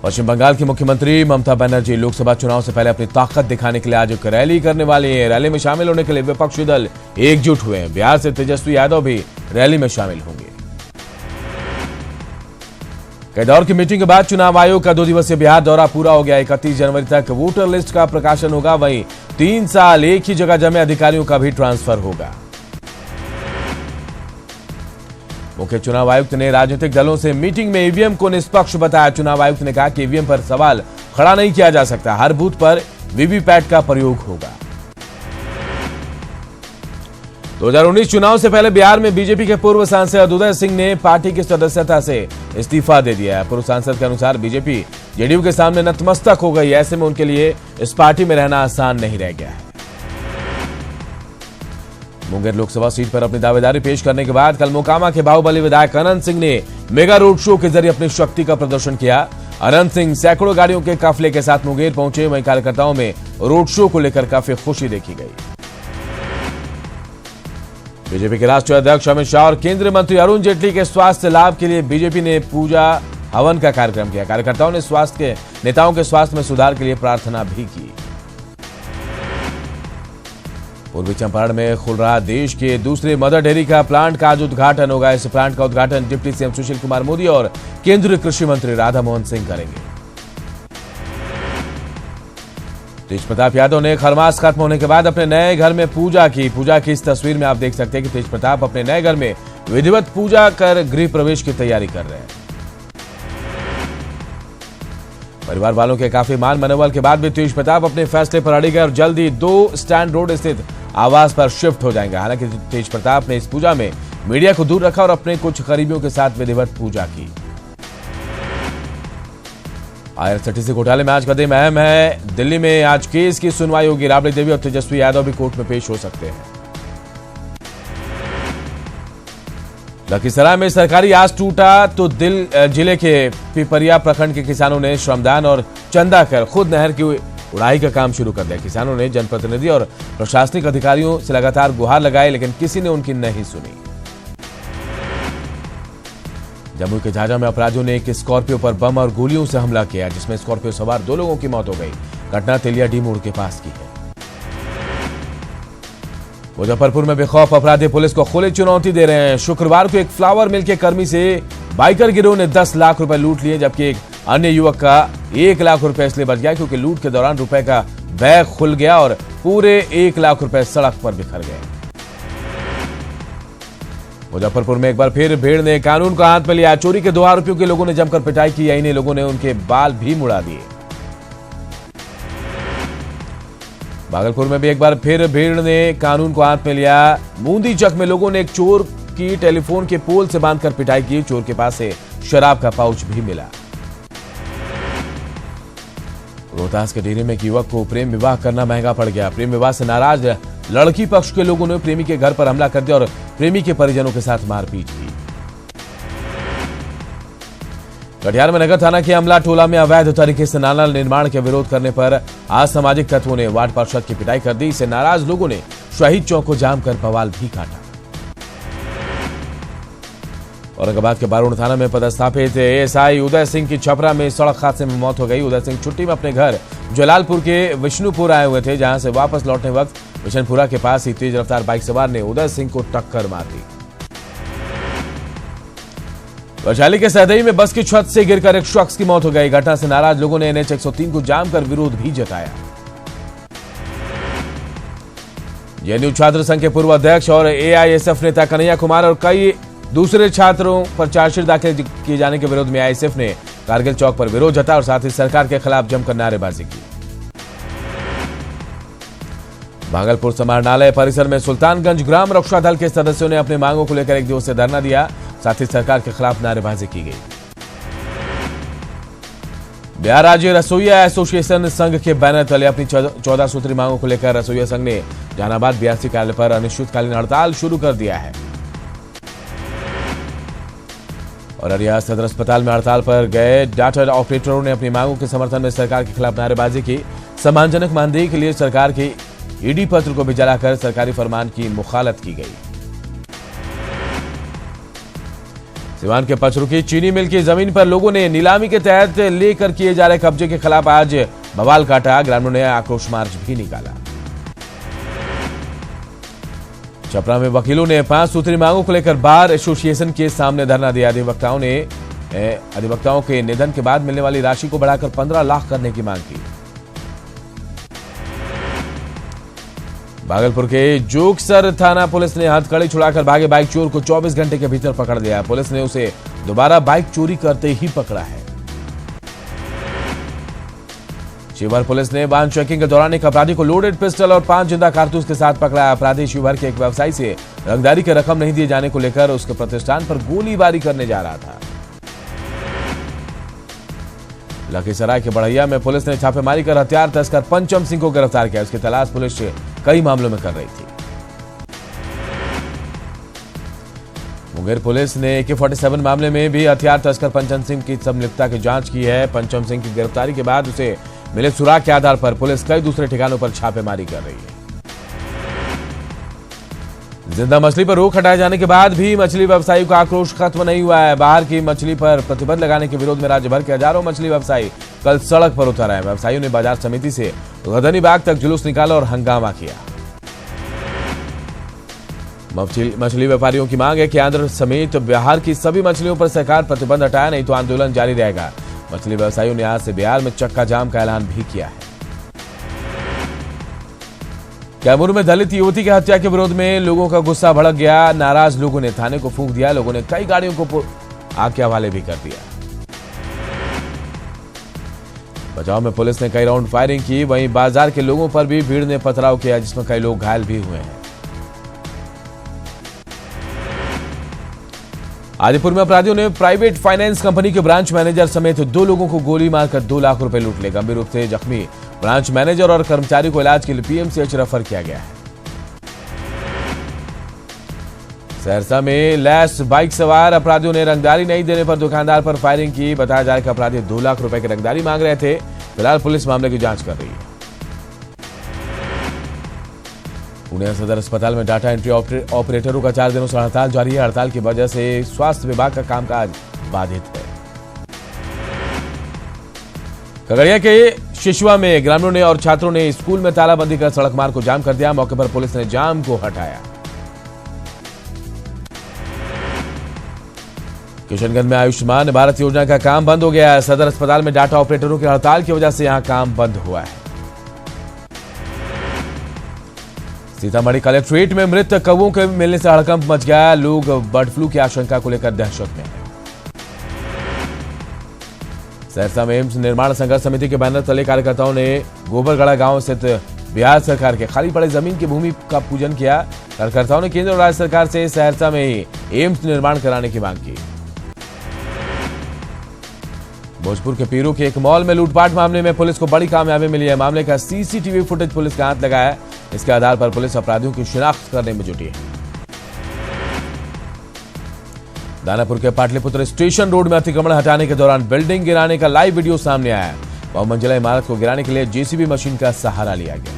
पश्चिम बंगाल की मुख्यमंत्री ममता बनर्जी लोकसभा चुनाव से पहले अपनी ताकत दिखाने के लिए आज एक रैली करने वाली हैं। रैली में शामिल होने के लिए विपक्षी दल एकजुट हुए हैं। बिहार से तेजस्वी यादव भी रैली में शामिल होंगे। कई दौर की मीटिंग के बाद चुनाव आयोग का 2 दिवसीय बिहार दौरा पूरा हो गया। 31 जनवरी तक वोटर लिस्ट का प्रकाशन होगा। वहीं 3 साल एक ही जगह जमे अधिकारियों का भी ट्रांसफर होगा। मुख्य चुनाव आयुक्त ने राजनीतिक दलों से मीटिंग में ईवीएम को निष्पक्ष बताया। चुनाव आयुक्त ने कहा कि ईवीएम पर सवाल खड़ा नहीं किया जा सकता। हर बूथ पर वीवीपैट का प्रयोग होगा। 2019 चुनाव से पहले बिहार में बीजेपी के पूर्व सांसद उदय सिंह ने पार्टी की सदस्यता से इस्तीफा दे दिया है। पूर्व सांसद के अनुसार बीजेपी जेडीयू के सामने नतमस्तक हो गई। ऐसे में उनके लिए इस पार्टी में रहना आसान नहीं रह गया है। मुंगेर लोकसभा सीट पर अपनी दावेदारी पेश करने के बाद कल मोकामा के बाहुबली विधायक अनंत सिंह ने मेगा रोड शो के जरिए अपनी शक्ति का प्रदर्शन किया। अनंत सिंह सैकड़ों गाड़ियों के काफिले के साथ मुंगेर पहुंचे। वहीं कार्यकर्ताओं में रोड शो को लेकर काफी खुशी देखी गई। बीजेपी के राष्ट्रीय अध्यक्ष अमित शाह और केंद्रीय मंत्री अरुण जेटली के स्वास्थ्य लाभ के लिए बीजेपी ने पूजा हवन का कार्यक्रम किया। कार्यकर्ताओं ने नेताओं के स्वास्थ्य में सुधार के लिए प्रार्थना भी की। पूर्वी चंपारण में खुल रहा देश के दूसरे मदर डेयरी का प्लांट का आज उद्घाटन होगा। इस प्लांट का उद्घाटन डिप्टी सीएम सुशील कुमार मोदी और केंद्रीय कृषि मंत्री राधा मोहन सिंह करेंगे। तेज प्रताप यादव ने खरमास खत्म होने के बाद अपने नए घर में पूजा की इस तस्वीर में आप देख सकते हैं कि तेज प्रताप अपने नए घर में विधिवत पूजा कर गृह प्रवेश की तैयारी कर रहे हैं। परिवार वालों के काफी मान मनोबल के बाद भी तेज प्रताप अपने फैसले पर अड़े गए और जल्द ही 2 स्टैंड रोड स्थित आवास पर शिफ्ट हो जाएंगे। हालांकि तेज प्रताप ने इस पूजा में मीडिया को दूर रखा और अपने कुछ करीबियों के साथ विधिवत पूजा की। आईआरसीटीसी घोटाले में आज का दिन अहम है। दिल्ली में आज केस की सुनवाई होगी। राबड़ी देवी और तेजस्वी यादव भी कोर्ट में पेश हो सकते हैं। लखीसराय में सरकारी आस टूटा तो जिले के पिपरिया प्रखंड के किसानों ने श्रमदान और चंदा कर खुद नहर की उड़ाई का काम शुरू कर दिया। किसानों ने जनप्रतिनिधि और प्रशासनिक अधिकारियों से लगातार गुहार लगाई, लेकिन किसी ने उनकी नहीं सुनी। जम्मू के झाझा में अपराधियों ने एक स्कॉर्पियो पर बम और गोलियों से हमला किया, जिसमें स्कॉर्पियो सवार 2 लोगों की मौत हो गई। घटना तेलिया डी मोड़ के पास की है। मुजफ्फरपुर में बेखौफ अपराधी पुलिस को खुली चुनौती दे रहे हैं। शुक्रवार को एक फ्लावर मिल के कर्मी से बाइकर गिरोह ने 10 लाख रुपए लूट लिए, जबकि एक अन्य युवक का 1 लाख रुपए इसलिए बच गया क्योंकि लूट के दौरान रुपए का बैग खुल गया और पूरे 1 लाख रुपए सड़क पर बिखर गए। मुजफ्फरपुर में एक बार फिर भीड़ ने कानून को हाथ में लिया। चोरी के 2 आरोपियों के लोगों ने जमकर पिटाई की। इन्हीं लोगों ने उनके बाल भी मुड़ा दिए। भागलपुर में भी एक बार फिर भीड़ ने कानून को हाथ में लिया। बूंदी चक में लोगों ने एक चोर की टेलीफोन के पोल से बांधकर पिटाई की। चोर के पास से शराब का पाउच भी मिला। रोहतास के डेरे में एक युवक को प्रेम विवाह करना महंगा पड़ गया। प्रेम विवाह से नाराज लड़की पक्ष के लोगों ने प्रेमी के घर पर हमला कर दिया और प्रेमी के परिजनों के साथ मारपीट की। कटिहार में नगर थाना के अमला टोला में अवैध तरीके से नाला निर्माण के विरोध करने पर असामाजिक तत्वों ने वार्ड पार्षद की पिटाई कर दी। इससे नाराज लोगों ने शहीद चौक को जाम कर बवाल भी काटा। औरंगाबाद के बारूण थाना में पदस्थापित एएसआई उदय सिंह की छपरा में सड़क हादसे में मौत हो गई। उदय सिंह छुट्टी में अपने घर जलालपुर के विष्णुपुर आए हुए थे, जहां से वापस लौटने वक्त बिशनपुरा के पास ही तेज रफ्तार बाइक सवार ने उदय सिंह को टक्कर मार दी। वैशाली के सहदेई में बस की छत से गिरकर एक शख्स की मौत हो गई। घटना से नाराज लोगों ने एनएच 103 को जाम कर विरोध भी जताया। जेएनयू छात्र संघ के पूर्व अध्यक्ष और एआईएसएफ नेता कन्हैया कुमार और कई दूसरे छात्रों पर चार्जशीट दाखिल किए जाने के विरोध में एआईएसएफ ने कारगिल चौक पर विरोध जताया और साथ ही सरकार के खिलाफ जमकर नारेबाजी की। भागलपुर समाहरणालय परिसर में सुल्तानगंज ग्राम रक्षा दल के सदस्यों ने अपनी मांगों को लेकर 1 दिवसीय धरना दिया। साथ ही सरकार के खिलाफ नारेबाजी की गई। बिहार राज्य रसोईया एसोसिएशन संघ के बैनर तले अपनी 14 सूत्री मांगों को लेकर रसोईया संघ ने जहानाबाद बीआरसी कार्यालय पर अनिश्चितकालीन हड़ताल शुरू कर दिया है। और अरिया सदर अस्पताल में हड़ताल पर गए डाटा ऑपरेटरों ने अपनी मांगों के समर्थन में सरकार के खिलाफ नारेबाजी की। सम्मानजनक मानदेय के लिए सरकार के ईडी पत्र को भी जलाकर सरकारी फरमान की मुखालत की गई। सिवान के पचरुखी चीनी मिल की जमीन पर लोगों ने नीलामी के तहत लेकर किए जा रहे कब्जे के खिलाफ आज बवाल काटा। ग्रामीणों ने आक्रोश मार्च भी निकाला। छपरा में वकीलों ने 5 सूत्री मांगों को लेकर बार एसोसिएशन के सामने धरना दिया। अधिवक्ताओं के निधन के बाद मिलने वाली राशि को बढ़ाकर 15 लाख करने की मांग की। भागलपुर के जोगसर थाना पुलिस ने हथकड़ी छुड़ाकर भागे बाइक चोर को 24 घंटे के भीतर पकड़ लिया। पुलिस ने उसे दोबारा बाइक चोरी करते ही पकड़ा है। शिवहर पुलिस ने वाहन चेकिंग के दौरान एक अपराधी को लोडेड पिस्टल और 5 जिंदा कारतूस के साथ पकड़ा। अपराधी शिवहर के एक व्यवसायी से रंगदारी की रकम नहीं दिए जाने को लेकर उसके प्रतिष्ठान पर गोलीबारी करने जा रहा था। लखीसराय के बढ़ैया में पुलिस ने छापेमारी कर हथियार तस्कर पंचम सिंह को गिरफ्तार किया। उसकी तलाश पुलिस कई मामलों में कर रही थी। मुंगेर पुलिस ने AK-47 मामले में भी हथियार तस्कर पंचम सिंह की संलिप्तता की जांच की है। पंचम सिंह की गिरफ्तारी के बाद उसे मिले सुराग के आधार पर पुलिस कई दूसरे ठिकानों पर छापेमारी कर रही है। जिंदा मछली पर रोक हटाए जाने के बाद भी मछली व्यवसायियों का आक्रोश खत्म नहीं हुआ है। बाहर की मछली पर प्रतिबंध लगाने के विरोध में राज्य भर के हजारों मछली व्यवसायी कल सड़क पर उतर आए। व्यवसायियों ने बाजार समिति से गदनी बाग तक जुलूस निकाला और हंगामा किया। मछली व्यापारियों की मांग है कि आंध्र समेत बिहार की सभी मछलियों पर सरकार प्रतिबंध हटाए, नहीं तो आंदोलन जारी रहेगा। मछली व्यवसायियों ने आज से बिहार में चक्का जाम का ऐलान भी किया है। कैमूर में दलित युवती की हत्या के विरोध में लोगों का गुस्सा भड़क गया। नाराज लोगों ने थाने को फूंक दिया। लोगों ने कई गाड़ियों को आग के हवाले भी कर दिया। बचाव में पुलिस ने कई राउंड फायरिंग की। वहीं बाजार के लोगों पर भी भीड़ ने पथराव किया, जिसमें कई लोग घायल भी हुए हैं। आदिपुर में अपराधियों ने प्राइवेट फाइनेंस कंपनी के ब्रांच मैनेजर समेत 2 लोगों को गोली मारकर 2 लाख रुपए लूट लिए। गंभीर रूप से जख्मी ब्रांच मैनेजर और कर्मचारी को इलाज के लिए PMCH रेफर किया गया है। सहरसा में लैस बाइक सवार अपराधियों ने रंगदारी नहीं देने पर दुकानदार पर फायरिंग की। बताया जा रहा है कि अपराधी 2 लाख रुपए की रंगदारी मांग रहे थे। फिलहाल पुलिस मामले की जांच कर रही है। पुणे सदर अस्पताल में डाटा एंट्री ऑपरेटरों का 4 दिनों से हड़ताल जारी है। हड़ताल की वजह से स्वास्थ्य विभाग का कामकाज बाधित है। खगड़िया के शिशुआ में ग्रामीणों ने और छात्रों ने स्कूल में तालाबंदी कर सड़क मार्ग को जाम कर दिया। मौके पर पुलिस ने जाम को हटाया। किशनगंज में आयुष्मान भारत योजना का काम बंद हो गया है। सदर अस्पताल में डाटा ऑपरेटरों की हड़ताल की वजह से यहां काम बंद हुआ है। सीतामढ़ी कलेक्ट्रेट में मृत कौवों के मिलने से हड़कंप मच गया। लोग बर्ड फ्लू की आशंका को लेकर दहशत में हैं। सहरसा में एम्स निर्माण संघर्ष समिति के बैनर तले कार्यकर्ताओं ने गोबरगढ़ा गांव स्थित बिहार सरकार के खाली पड़े जमीन की भूमि का पूजन किया। कार्यकर्ताओं ने केंद्र और राज्य सरकार से सहरसा में ही एम्स निर्माण कराने की मांग की। भोजपुर के पीरू के एक मॉल में लूटपाट मामले में पुलिस को बड़ी कामयाबी मिली है। मामले का CCTV फुटेज पुलिस के हाथ लगा है। इसके आधार पर पुलिस अपराधियों की शिनाख्त करने में जुटी है। दानापुर के पाटलिपुत्र स्टेशन रोड में अतिक्रमण हटाने के दौरान बिल्डिंग गिराने का लाइव वीडियो सामने आया। बहुमंजिला इमारत को गिराने के लिए JCB मशीन का सहारा लिया गया।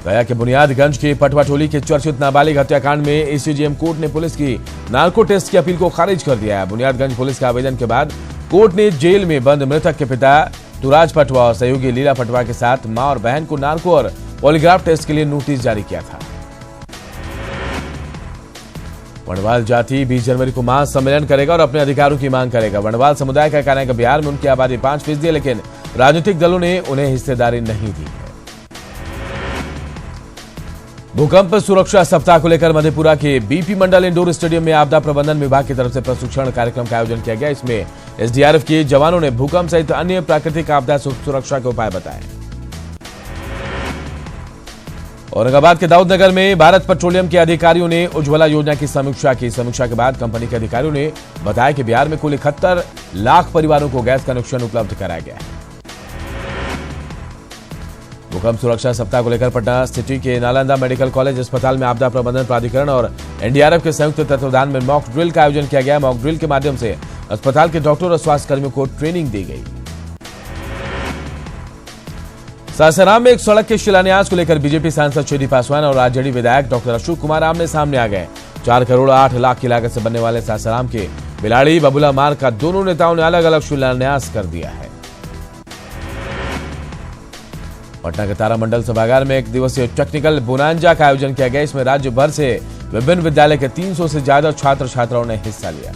गया के बुनियादगंज के पटवाटोली के चर्चित नाबालिग हत्याकांड में ACGM कोर्ट ने पुलिस की नार्को टेस्ट की अपील को खारिज कर दिया है। बुनियादगंज पुलिस के आवेदन के बाद कोर्ट ने जेल में बंद मृतक के पिता तुराज पटवा और सहयोगी लीला पटवा के साथ मां और बहन को नार्को और पॉलीग्राफ टेस्ट के लिए नोटिस जारी किया था। वनवाल जाति 20 जनवरी को महासम्मेलन करेगा और अपने अधिकारों की मांग करेगा। वनवाल समुदाय का कहना है कि बिहार में उनकी आबादी 5% है, लेकिन राजनीतिक दलों ने उन्हें हिस्सेदारी नहीं दी है। भूकंप सुरक्षा सप्ताह को लेकर मधेपुरा के BP मंडल इंडोर स्टेडियम में आपदा प्रबंधन विभाग की तरफ से प्रशिक्षण कार्यक्रम का आयोजन किया गया। इसमें SDRF के जवानों ने भूकंप सहित अन्य प्राकृतिक आपदा सुरक्षा के उपाय बताए। औरंगाबाद के दाऊदनगर में भारत पेट्रोलियम के अधिकारियों ने उज्ज्वला योजना की समीक्षा की। समीक्षा के बाद कंपनी के अधिकारियों ने बताया कि बिहार में कुल 71 लाख परिवारों को गैस कनेक्शन उपलब्ध कराया गया है। भूकंप सुरक्षा सप्ताह को लेकर पटना सिटी के नालंदा मेडिकल कॉलेज अस्पताल में आपदा प्रबंधन प्राधिकरण और NDRF के संयुक्त तत्वावधान में मॉक ड्रिल का आयोजन किया गया। मॉक ड्रिल के माध्यम से अस्पताल के डॉक्टर और स्वास्थ्य कर्मियों को ट्रेनिंग दी गई। सासाराम में एक सड़क के शिलान्यास को लेकर बीजेपी सांसद छेदी पासवान और आरजेडी विधायक डॉक्टर अशोक कुमार आमने सामने आ गए। 4 करोड़ 8 लाख की लागत से बनने वाले सासाराम के बिलाड़ी बबुला मार्ग का दोनों नेताओं ने अलग अलग शिलान्यास कर दिया है। पटना के तारामंडल सभागार में 1 दिवसीय टेक्निकल बोनांजा का आयोजन किया गया। इसमें राज्य भर से विभिन्न विद्यालय के 300 से ज्यादा छात्र छात्राओं ने हिस्सा लिया।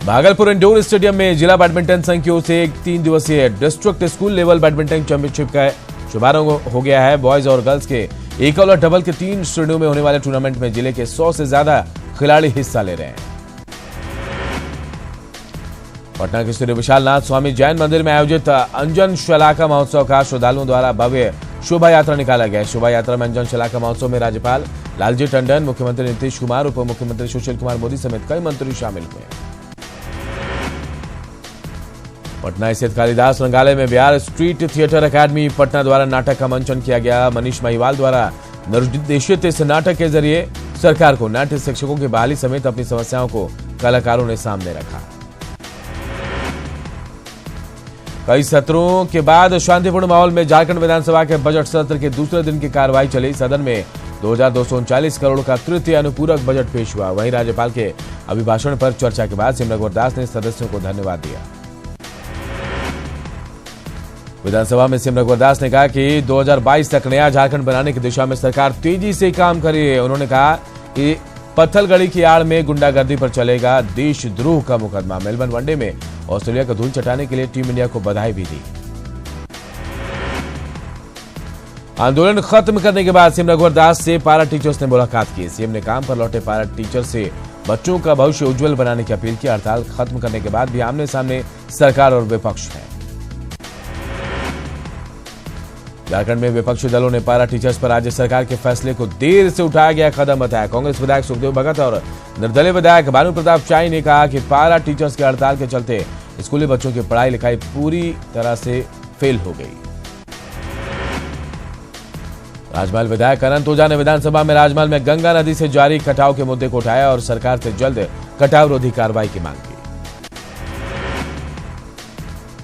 भागलपुर इंडोर स्टेडियम में जिला बैडमिंटन संघ की ओर से एक 3 दिवसीय district school level badminton championship का शुभारंभ हो गया है। बॉयज और गर्ल्स के एकल और डबल के 3 श्रेणियों में होने वाले टूर्नामेंट में जिले के 100 से ज्यादा खिलाड़ी हिस्सा ले रहे हैं। पटना के श्री विशालनाथ स्वामी जैन मंदिर में आयोजित अंजन शलाका महोत्सव का श्रद्धालुओं द्वारा भव्य शोभा यात्रा निकाला गया। शोभा यात्रा में अंजन शलाका महोत्सव में राज्यपाल लालजी टंडन, मुख्यमंत्री नीतीश कुमार, उप मुख्यमंत्री सुशील कुमार मोदी समेत कई मंत्री शामिल हुए। पटना स्थित कालिदास रंगालय में बिहार स्ट्रीट थिएटर अकादमी पटना द्वारा नाटक का मंचन किया गया। मनीष महिवाल द्वारा निर्देशित इस नाटक के जरिए सरकार को नाट्य शिक्षकों की बहाली समेत अपनी समस्याओं को कलाकारों ने सामने रखा। कई सत्रों के बाद शांतिपूर्ण माहौल में झारखंड विधानसभा के बजट सत्र के दूसरे दिन की कार्रवाई चली। सदन में 2239 करोड़ का तृतीय अनुपूरक बजट पेश हुआ। वहीं राज्यपाल के अभिभाषण पर चर्चा के बाद सिमरन दास ने सदस्यों को धन्यवाद दिया। विधानसभा में सिमरन दास ने कहा कि 2022 तक नया झारखंड बनाने की दिशा में सरकार तेजी से काम कर रही है। उन्होंने कहा कि पत्थलगड़ी की आड़ में गुंडागर्दी पर चलेगा देशद्रोह का मुकदमा। मेलबर्न वनडे में ऑस्ट्रेलिया का धूल चटाने के लिए टीम इंडिया को बधाई भी दी। आंदोलन खत्म करने के बाद सिमरन दास से पारा टीचर्स ने मुलाकात की। सीएम ने काम पर लौटे पारा टीचर से बच्चों का भविष्य उज्जवल बनाने की अपील की। हड़ताल खत्म करने के बाद भी आमने सामने सरकार और विपक्ष है। झारखंड में विपक्षी दलों ने पारा टीचर्स पर राज्य सरकार के फैसले को देर से उठाया गया कदम बताया। कांग्रेस विधायक सुखदेव भगत और निर्दलीय विधायक भानु प्रताप शाही ने कहा कि पारा टीचर्स की हड़ताल के चलते स्कूली बच्चों की पढ़ाई लिखाई पूरी तरह से फेल हो गई। राजमहल विधायक अनंत ओझा ने विधानसभा में राजमहल में गंगा नदी से जारी कटाव के मुद्दे को उठाया और सरकार से जल्द कटाव रोधी कार्रवाई की मांग की।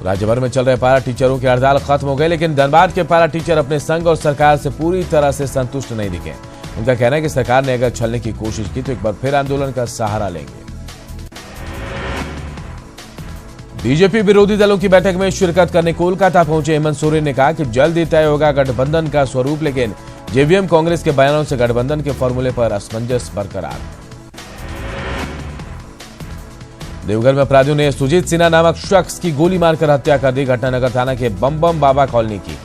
राज्य भर में चल रहे पारा टीचरों की हड़ताल खत्म हो गई, लेकिन धनबाद के पारा टीचर अपने संघ और सरकार से पूरी तरह से संतुष्ट नहीं दिखे। उनका कहना है कि सरकार ने अगर छलने की कोशिश की तो एक बार फिर आंदोलन का सहारा लेंगे। बीजेपी विरोधी दलों की बैठक में शिरकत करने कोलकाता पहुंचे हेमंत सोरेन ने कहा कि जल्द ही तय होगा गठबंधन का स्वरूप, लेकिन जेवीएम कांग्रेस के बयानों से गठबंधन के फॉर्मूले पर असमंजस बरकरार। देवघर में अपराधियों ने सुजीत सिन्हा नामक शख्स की गोली मारकर हत्या कर दी। घटना नगर थाना के बम बाबा कॉलोनी की।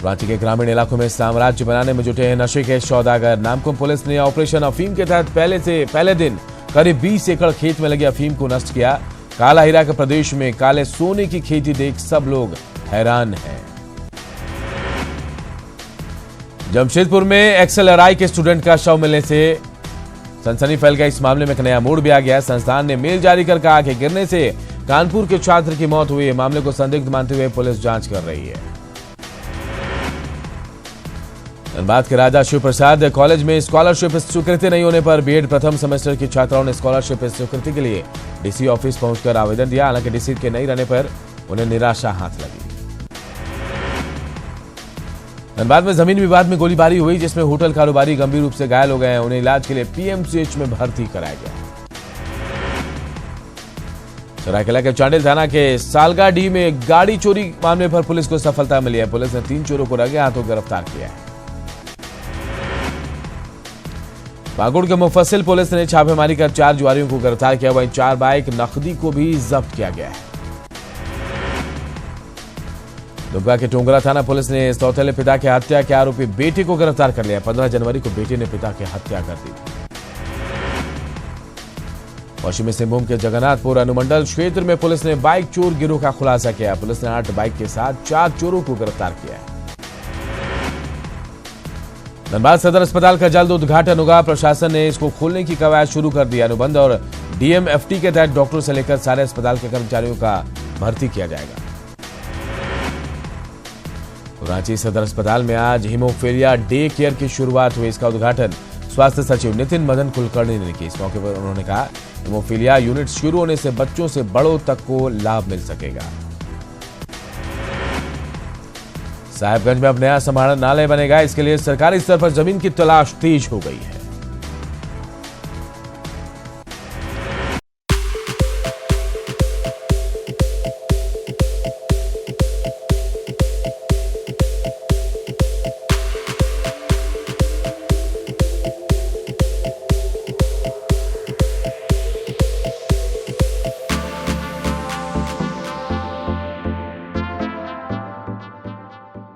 रांची के ग्रामीण इलाकों में साम्राज्य बनाने में जुटे हैं नशे के सौदागर। नामकुम पुलिस ने ऑपरेशन अफीम के तहत पहले दिन करीब 20 एकड़ खेत में लगी अफीम को नष्ट किया। काला हीरा के प्रदेश में काले सोने की खेती देख सब लोग हैरान हैं। जमशेदपुर में एक्सएलआरआई के स्टूडेंट का शव मिलने से सनसनी फैल गया। इस मामले में एक नया मोड़ भी आ गया। संस्थान ने मेल जारी कर कहा कि गिरने से कानपुर के छात्र की मौत हुई है। मामले को संदिग्ध मानते हुए पुलिस जांच कर रही है। धनबाद के राजा शिव प्रसाद कॉलेज में स्कॉलरशिप स्वीकृति नहीं होने पर बीएड प्रथम सेमेस्टर की छात्राओं ने स्कॉलरशिप स्वीकृति के लिए डीसी ऑफिस पहुंचकर आवेदन दिया। हालांकि डीसी के नहीं रहने पर उन्हें निराशा हाथ लगी। धनबाद में जमीन विवाद में गोलीबारी हुई, जिसमें होटल कारोबारी गंभीर रूप से घायल हो गए हैं। उन्हें इलाज के लिए पीएमसीएच में भर्ती कराया गया। सरायकेला के चांडिल थाना के सालगाडी में गाड़ी चोरी मामले पर पुलिस को सफलता मिली है। पुलिस ने 3 चोरों को रंगे हाथों गिरफ्तार किया है। पाकुड़ के मुफस्सिल पुलिस ने छापेमारी कर 4 जुआरियों को गिरफ्तार किया। वहीं 4 बाइक नकदी को भी जब्त किया गया है। दुबका के टोंगरा थाना पुलिस ने सौतेले पिता की हत्या के आरोपी बेटे को गिरफ्तार कर लिया। 15 जनवरी को बेटे ने पिता की हत्या कर दी। पश्चिमी सिंहभूम के जगन्नाथपुर अनुमंडल क्षेत्र में पुलिस ने बाइक चोर गिरोह का खुलासा किया। पुलिस ने 8 बाइक के साथ 4 चोरों को गिरफ्तार किया है। धनबाद सदर अस्पताल का जल्द उद्घाटन होगा। प्रशासन ने इसको खोलने की कवायद शुरू कर दी। अनुबंध और डीएमएफटी के तहत डॉक्टरों से लेकर सारे अस्पताल के कर्मचारियों का भर्ती किया जाएगा। रांची सदर अस्पताल में आज हीमोफीलिया डे केयर की शुरुआत हुई। इसका उद्घाटन स्वास्थ्य सचिव नितिन मदन कुलकर्णी ने की। इस मौके पर उन्होंने कहा हीमोफीलिया यूनिट शुरू होने से बच्चों से बड़ों तक को लाभ मिल सकेगा। साहिबगंज में अब नया समाहरणालय बनेगा। इसके लिए सरकारी स्तर पर जमीन की तलाश तेज हो गई है।